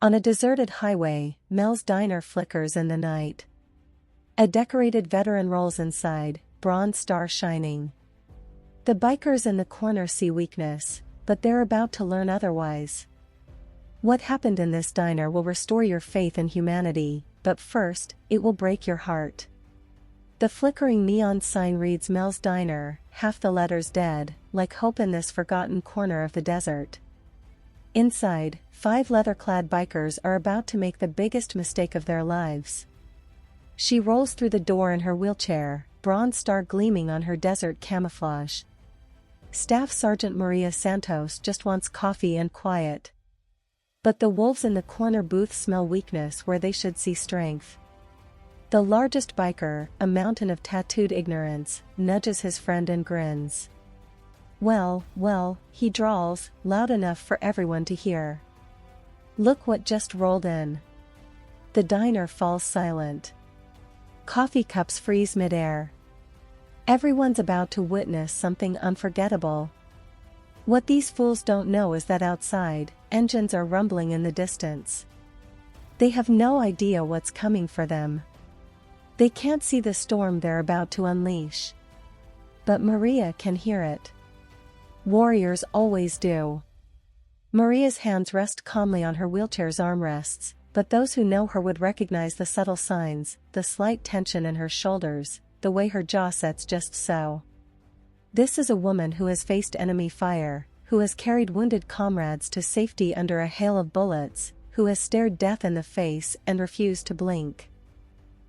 On a deserted highway, Mel's diner flickers in the night. A decorated veteran rolls inside, bronze star shining. The bikers in the corner see weakness, but they're about to learn otherwise. What happened in this diner will restore your faith in humanity, but first, it will break your heart. The flickering neon sign reads Mel's Diner, half the letters dead, like hope in this forgotten corner of the desert. Inside, 5 leather-clad bikers are about to make the biggest mistake of their lives. She rolls through the door in her wheelchair, bronze star gleaming on her desert camouflage. Staff Sergeant Maria Santos just wants coffee and quiet. But the wolves in the corner booth smell weakness where they should see strength. The largest biker, a mountain of tattooed ignorance, nudges his friend and grins. Well, he drawls, loud enough for everyone to hear. Look what just rolled in. The diner falls silent. Coffee cups freeze midair. Everyone's about to witness something unforgettable. What these fools don't know is that outside, engines are rumbling in the distance. They have no idea what's coming for them. They can't see the storm they're about to unleash. But Maria can hear it. Warriors always do. Maria's hands rest calmly on her wheelchair's armrests, but those who know her would recognize the subtle signs, the slight tension in her shoulders, the way her jaw sets just so. This is a woman who has faced enemy fire, who has carried wounded comrades to safety under a hail of bullets, who has stared death in the face and refused to blink.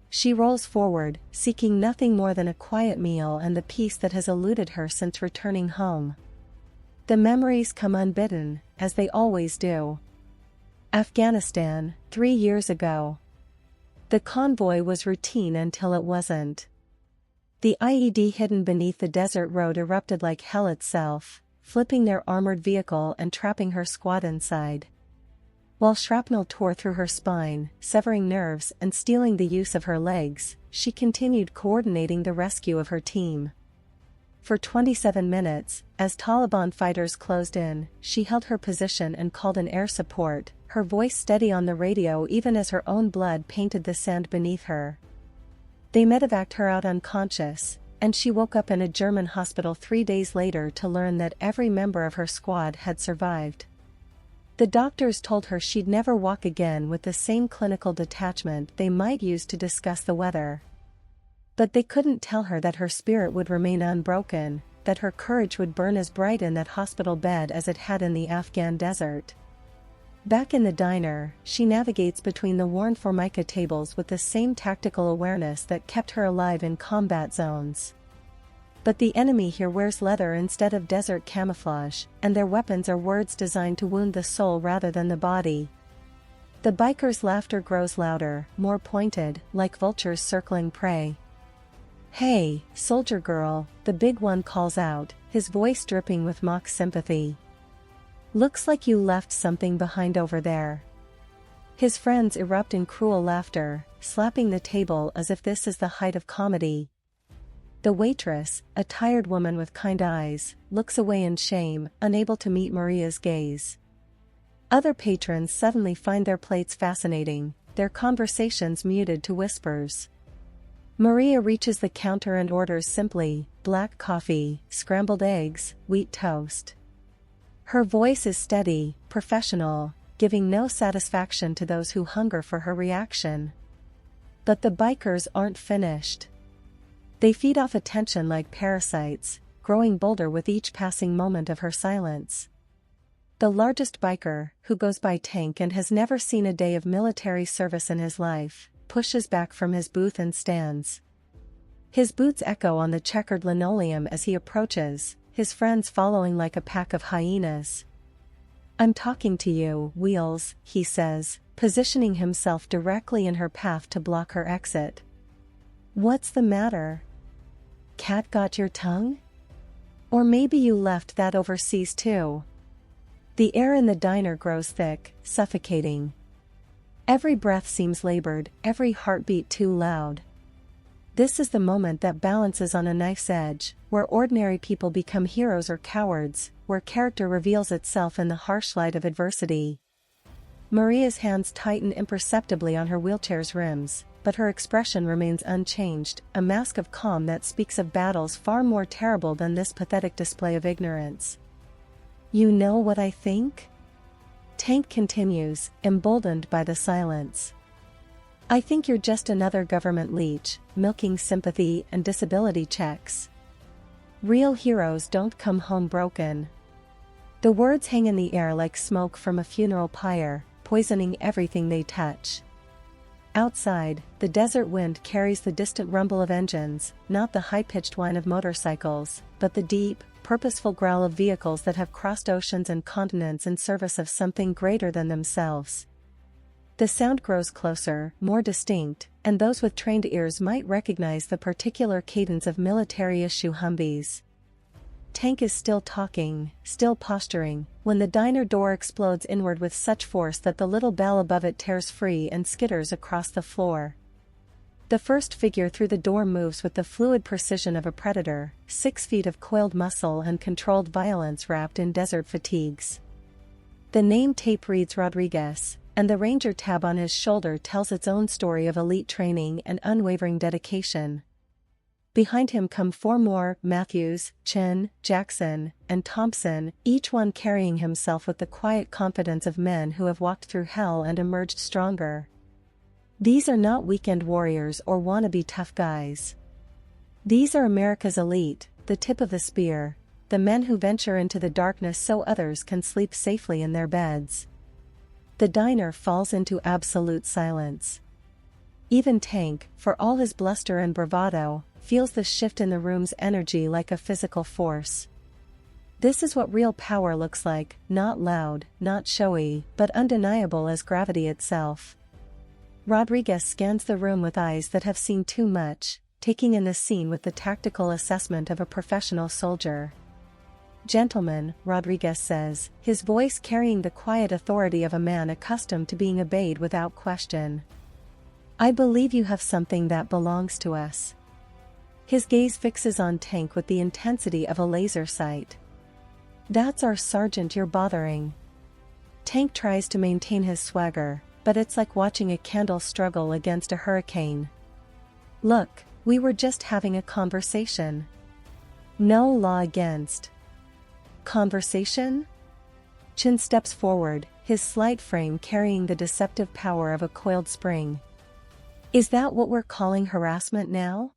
She rolls forward, seeking nothing more than a quiet meal and the peace that has eluded her since returning home. The memories come unbidden, as they always do. Afghanistan, 3 years ago. The convoy was routine until it wasn't. The IED hidden beneath the desert road erupted like hell itself, flipping their armored vehicle and trapping her squad inside. While shrapnel tore through her spine, severing nerves and stealing the use of her legs, she continued coordinating the rescue of her team. For 27 minutes, as Taliban fighters closed in, she held her position and called in air support, her voice steady on the radio even as her own blood painted the sand beneath her. They medevaced her out unconscious, and she woke up in a German hospital 3 days later to learn that every member of her squad had survived. The doctors told her she'd never walk again with the same clinical detachment they might use to discuss the weather. But they couldn't tell her that her spirit would remain unbroken, that her courage would burn as bright in that hospital bed as it had in the Afghan desert. Back in the diner, she navigates between the worn formica tables with the same tactical awareness that kept her alive in combat zones. But the enemy here wears leather instead of desert camouflage, and their weapons are words designed to wound the soul rather than the body. The bikers' laughter grows louder, more pointed, like vultures circling prey. "Hey, soldier girl," the big one calls out, his voice dripping with mock sympathy. "Looks like you left something behind over there." His friends erupt in cruel laughter, slapping the table as if this is the height of comedy. The waitress, a tired woman with kind eyes, looks away in shame, unable to meet Maria's gaze. Other patrons suddenly find their plates fascinating, their conversations muted to whispers. Maria reaches the counter and orders simply, black coffee, scrambled eggs, wheat toast. Her voice is steady, professional, giving no satisfaction to those who hunger for her reaction. But the bikers aren't finished. They feed off attention like parasites, growing bolder with each passing moment of her silence. The largest biker, who goes by Tank and has never seen a day of military service in his life, pushes back from his booth and stands. His boots echo on the checkered linoleum as he approaches, his friends following like a pack of hyenas. "I'm talking to you, Wheels," he says, positioning himself directly in her path to block her exit. "What's the matter? Cat got your tongue? Or maybe you left that overseas too?" The air in the diner grows thick, suffocating. Every breath seems labored, every heartbeat too loud. This is the moment that balances on a knife's edge, where ordinary people become heroes or cowards, where character reveals itself in the harsh light of adversity. Maria's hands tighten imperceptibly on her wheelchair's rims, but her expression remains unchanged, a mask of calm that speaks of battles far more terrible than this pathetic display of ignorance. "You know what I think?" Tank continues, emboldened by the silence. "I think you're just another government leech, milking sympathy and disability checks. Real heroes don't come home broken." The words hang in the air like smoke from a funeral pyre, poisoning everything they touch. Outside, the desert wind carries the distant rumble of engines, not the high-pitched whine of motorcycles, but the deep, purposeful growl of vehicles that have crossed oceans and continents in service of something greater than themselves. The sound grows closer, more distinct, and those with trained ears might recognize the particular cadence of military-issue Humvees. Tank is still talking, still posturing, when the diner door explodes inward with such force that the little bell above it tears free and skitters across the floor. The first figure through the door moves with the fluid precision of a predator, 6 feet of coiled muscle and controlled violence wrapped in desert fatigues. The name tape reads Rodriguez, and the Ranger tab on his shoulder tells its own story of elite training and unwavering dedication. Behind him come 4 more, Matthews, Chin, Jackson, and Thompson, each one carrying himself with the quiet confidence of men who have walked through hell and emerged stronger. These are not weekend warriors or wannabe tough guys. These are America's elite, the tip of the spear, the men who venture into the darkness so others can sleep safely in their beds. The diner falls into absolute silence. Even Tank, for all his bluster and bravado, feels the shift in the room's energy like a physical force. This is what real power looks like, not loud, not showy, but undeniable as gravity itself. Rodriguez scans the room with eyes that have seen too much, taking in the scene with the tactical assessment of a professional soldier. "Gentlemen," Rodriguez says, his voice carrying the quiet authority of a man accustomed to being obeyed without question. "I believe you have something that belongs to us." His gaze fixes on Tank with the intensity of a laser sight. "That's our sergeant you're bothering." Tank tries to maintain his swagger, but it's like watching a candle struggle against a hurricane. "Look, we were just having a conversation. No law against." "Conversation?" Chin steps forward, his slight frame carrying the deceptive power of a coiled spring. "Is that what we're calling harassment now?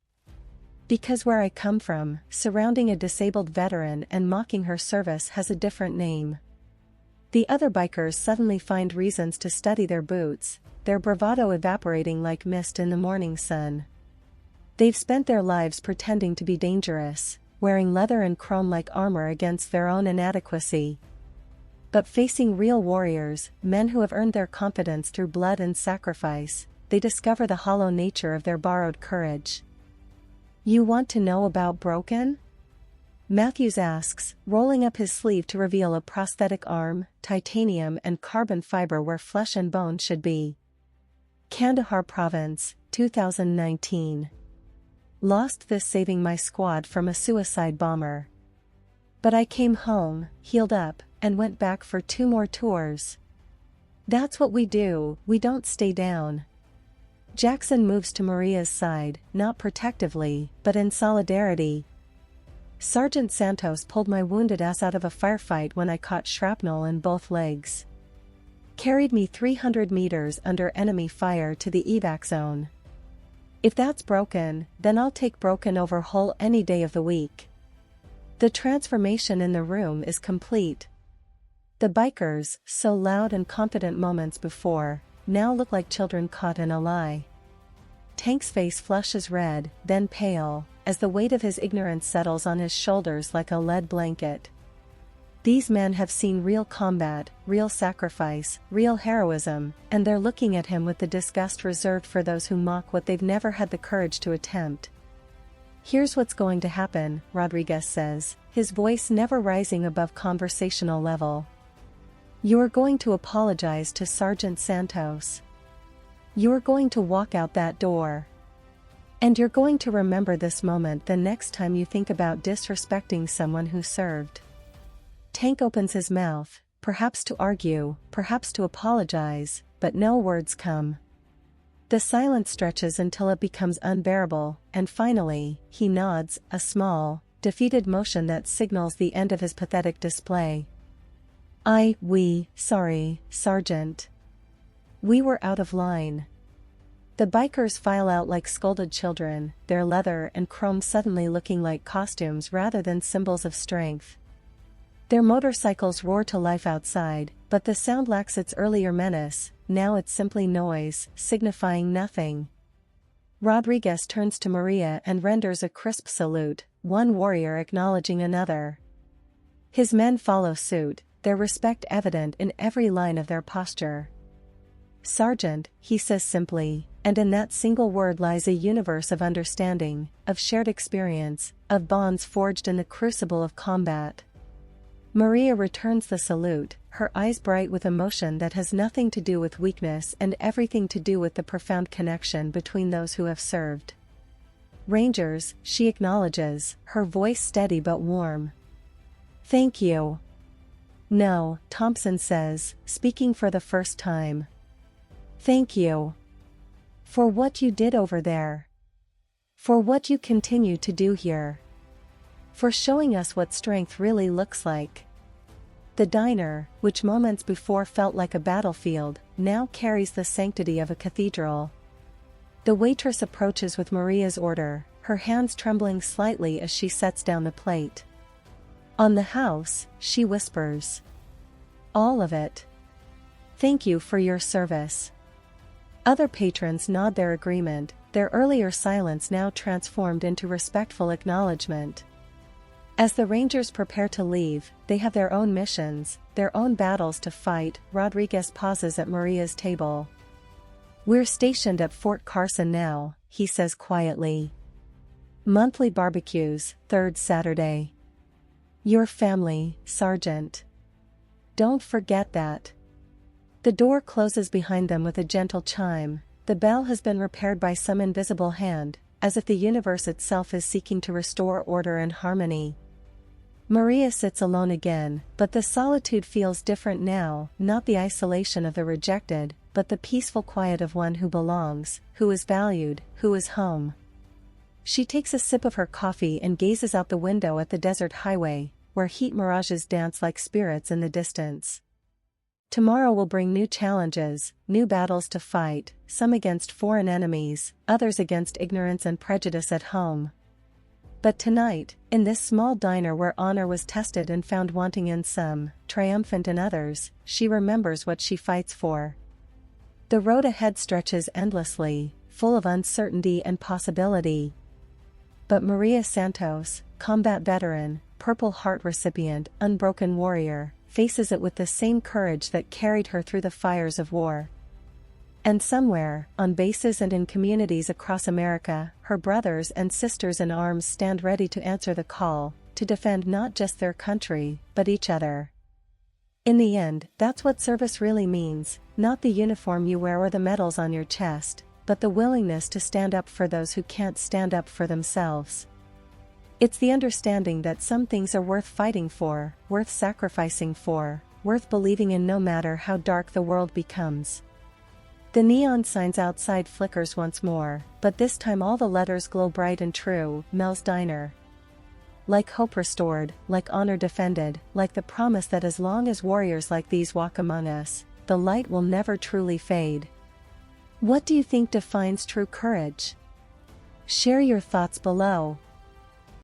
Because where I come from, surrounding a disabled veteran and mocking her service has a different name." The other bikers suddenly find reasons to study their boots, their bravado evaporating like mist in the morning sun. They've spent their lives pretending to be dangerous, wearing leather and chrome like armor against their own inadequacy. But facing real warriors, men who have earned their confidence through blood and sacrifice, they discover the hollow nature of their borrowed courage. "You want to know about Broken?" Matthews asks, rolling up his sleeve to reveal a prosthetic arm, titanium and carbon fiber where flesh and bone should be. Kandahar Province, 2019. Lost this saving my squad from a suicide bomber. But I came home, healed up, and went back for 2 more tours. That's what we do, we don't stay down. Jackson moves to Maria's side, not protectively, but in solidarity. "Sergeant Santos pulled my wounded ass out of a firefight when I caught shrapnel in both legs. Carried me 300 meters under enemy fire to the evac zone. If that's Broken, then I'll take Broken over Hull any day of the week." The transformation in the room is complete. The bikers, so loud and confident moments before, now look like children caught in a lie. Tank's face flushes red, then pale, as the weight of his ignorance settles on his shoulders like a lead blanket. These men have seen real combat, real sacrifice, real heroism, and they're looking at him with the disgust reserved for those who mock what they've never had the courage to attempt. "Here's what's going to happen," Rodriguez says, his voice never rising above conversational level. "You're going to apologize to Sergeant Santos. You're going to walk out that door. And you're going to remember this moment the next time you think about disrespecting someone who served." Tank opens his mouth, perhaps to argue, perhaps to apologize, but no words come. The silence stretches until it becomes unbearable, and finally, he nods, a small, defeated motion that signals the end of his pathetic display. Sorry, Sergeant. We were out of line. The bikers file out like scolded children, their leather and chrome suddenly looking like costumes rather than symbols of strength. Their motorcycles roar to life outside, but the sound lacks its earlier menace, now it's simply noise, signifying nothing. Rodriguez turns to Maria and renders a crisp salute, one warrior acknowledging another. His men follow suit, their respect evident in every line of their posture. Sergeant, he says simply, and in that single word lies a universe of understanding, of shared experience, of bonds forged in the crucible of combat. Maria returns the salute, her eyes bright with emotion that has nothing to do with weakness and everything to do with the profound connection between those who have served. Rangers, she acknowledges, her voice steady but warm. Thank you. No, Thompson says, speaking for the first time. Thank you. For what you did over there. For what you continue to do here. For showing us what strength really looks like. The diner, which moments before felt like a battlefield, now carries the sanctity of a cathedral. The waitress approaches with Maria's order, her hands trembling slightly as she sets down the plate. On the house, she whispers. All of it. Thank you for your service. Other patrons nod their agreement, their earlier silence now transformed into respectful acknowledgement. As the Rangers prepare to leave, they have their own missions, their own battles to fight. Rodriguez pauses at Maria's table. We're stationed at Fort Carson now, he says quietly. Monthly barbecues, third Saturday. Your family, Sergeant. Don't forget that. The door closes behind them with a gentle chime. The bell has been repaired by some invisible hand, as if the universe itself is seeking to restore order and harmony. Maria sits alone again, but the solitude feels different now, not the isolation of the rejected, but the peaceful quiet of one who belongs, who is valued, who is home. She takes a sip of her coffee and gazes out the window at the desert highway, where heat mirages dance like spirits in the distance. Tomorrow will bring new challenges, new battles to fight, some against foreign enemies, others against ignorance and prejudice at home. But tonight, in this small diner where honor was tested and found wanting in some, triumphant in others, she remembers what she fights for. The road ahead stretches endlessly, full of uncertainty and possibility. But Maria Santos, combat veteran, Purple Heart recipient, unbroken warrior, faces it with the same courage that carried her through the fires of war. And somewhere, on bases and in communities across America, her brothers and sisters in arms stand ready to answer the call, to defend not just their country, but each other. In the end, that's what service really means, not the uniform you wear or the medals on your chest, but the willingness to stand up for those who can't stand up for themselves. It's the understanding that some things are worth fighting for, worth sacrificing for, worth believing in no matter how dark the world becomes. The neon signs outside flickers once more, but this time all the letters glow bright and true. Mel's Diner. Like hope restored, like honor defended, like the promise that as long as warriors like these walk among us, the light will never truly fade. What do you think defines true courage? Share your thoughts below.